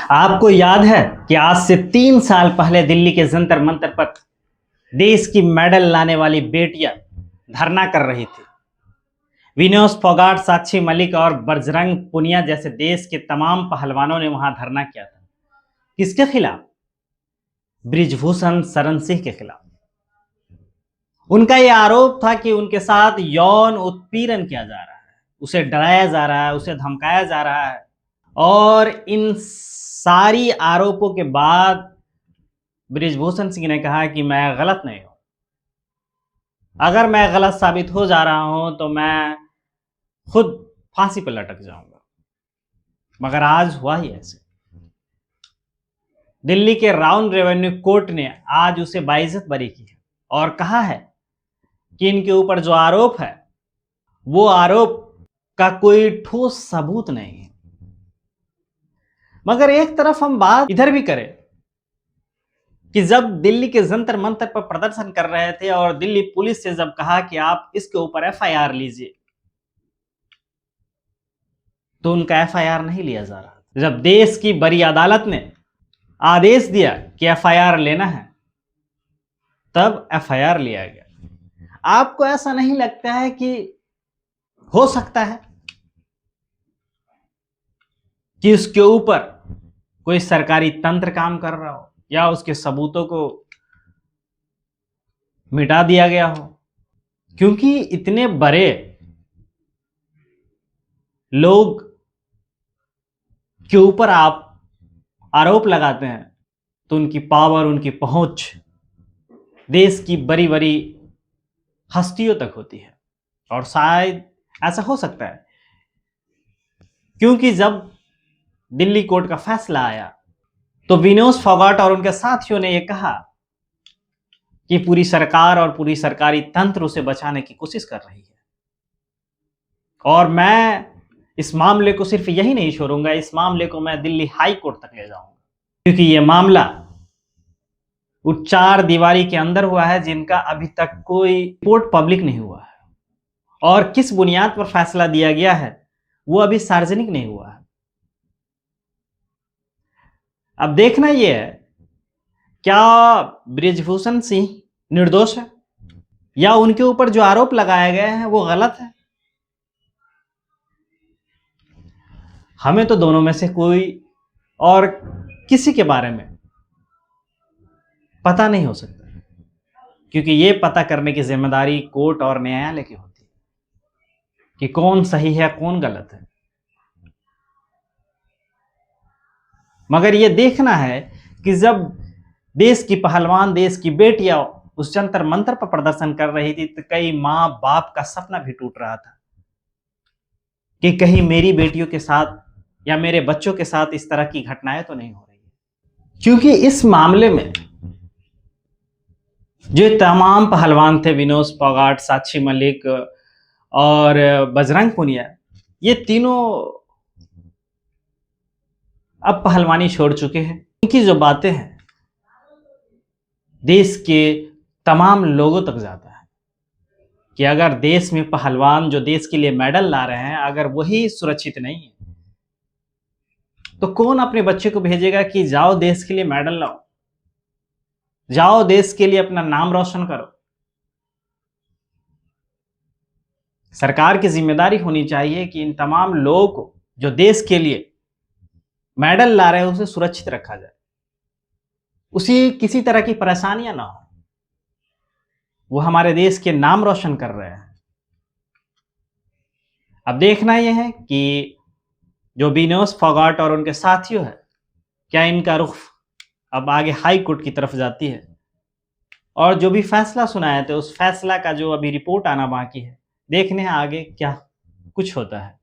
आपको याद है कि आज से 3 साल पहले दिल्ली के जंतर मंतर पर देश की मेडल लाने वाली बेटियां धरना कर रही थी। विनोद फोगाट, साक्षी मलिक और बजरंग पुनिया जैसे देश के तमाम पहलवानों ने वहां धरना किया था। किसके खिलाफ? बृजभूषण शरण सिंह के खिलाफ। उनका यह आरोप था कि उनके साथ यौन उत्पीड़न किया जा रहा है, उसे डराया जा रहा है, उसे धमकाया जा रहा है। और इन सारी आरोपों के बाद बृजभूषण सिंह ने कहा कि मैं गलत नहीं हूं, अगर मैं गलत साबित हो जा रहा हूं तो मैं खुद फांसी पर लटक जाऊंगा। मगर आज हुआ ही ऐसे। दिल्ली के राउंड रेवेन्यू कोर्ट ने आज उसे बाइज्जत बरी की है और कहा है कि इनके ऊपर जो आरोप है वो आरोप का कोई ठोस सबूत नहीं है। मगर एक तरफ हम बात इधर भी करें कि जब दिल्ली के जंतर मंतर पर प्रदर्शन कर रहे थे और दिल्ली पुलिस से जब कहा कि आप इसके ऊपर एफआईआर लीजिए, तो उनका एफआईआर नहीं लिया जा रहा। जब देश की बड़ी अदालत ने आदेश दिया कि एफआईआर लेना है, तब एफआईआर लिया गया। आपको ऐसा नहीं लगता है कि हो सकता है कि उसके ऊपर कोई सरकारी तंत्र काम कर रहा हो या उसके सबूतों को मिटा दिया गया हो? क्योंकि इतने बड़े लोग के ऊपर आप आरोप लगाते हैं तो उनकी पावर, उनकी पहुंच देश की बड़ी बड़ी हस्तियों तक होती है। और शायद ऐसा हो सकता है क्योंकि जब दिल्ली कोर्ट का फैसला आया तो विनोद फोगाट और उनके साथियों ने यह कहा कि पूरी सरकार और पूरी सरकारी तंत्र उसे बचाने की कोशिश कर रही है। और मैं इस मामले को सिर्फ यही नहीं छोड़ूंगा, इस मामले को मैं दिल्ली हाई कोर्ट तक ले जाऊंगा, क्योंकि यह मामला उस 4 दीवारी के अंदर हुआ है जिनका अभी तक कोई रिपोर्ट पब्लिक नहीं हुआ है। और किस बुनियाद पर फैसला दिया गया है वो अभी सार्वजनिक नहीं हुआ है। अब देखना यह है, क्या बृजभूषण सिंह निर्दोष है या उनके ऊपर जो आरोप लगाए गए हैं वो गलत है? हमें तो दोनों में से कोई और किसी के बारे में पता नहीं हो सकता, क्योंकि यह पता करने की जिम्मेदारी कोर्ट और न्यायालय की होती है कि कौन सही है, कौन गलत है। मगर यह देखना है कि जब देश की पहलवान, देश की बेटियां उस जंतर मंतर पर प्रदर्शन कर रही थी तो कई मां बाप का सपना भी टूट रहा था कि कहीं मेरी बेटियों के साथ या मेरे बच्चों के साथ इस तरह की घटनाएं तो नहीं हो रही है। क्योंकि इस मामले में जो तमाम पहलवान थे, विनोद फोगाट, साक्षी मलिक और बजरंग पुनिया, ये तीनों अब पहलवानी छोड़ चुके हैं। इनकी जो बातें हैं देश के तमाम लोगों तक जाता है कि अगर देश में पहलवान जो देश के लिए मेडल ला रहे हैं, अगर वही सुरक्षित नहीं है तो कौन अपने बच्चे को भेजेगा कि जाओ देश के लिए मेडल लाओ, जाओ देश के लिए अपना नाम रोशन करो। सरकार की जिम्मेदारी होनी चाहिए कि इन तमाम लोगों को जो देश के लिए मेडल ला रहे हैं उसे सुरक्षित रखा जाए, उसी किसी तरह की परेशानियां ना हो। वो हमारे देश के नाम रोशन कर रहे हैं। अब देखना यह है कि जो विनोद फोगाट और उनके साथियों है, क्या इनका रुख अब आगे हाई कोर्ट की तरफ जाती है और जो भी फैसला सुनाए थे उस फैसला का जो अभी रिपोर्ट आना बाकी है, देखने हैं आगे क्या कुछ होता है।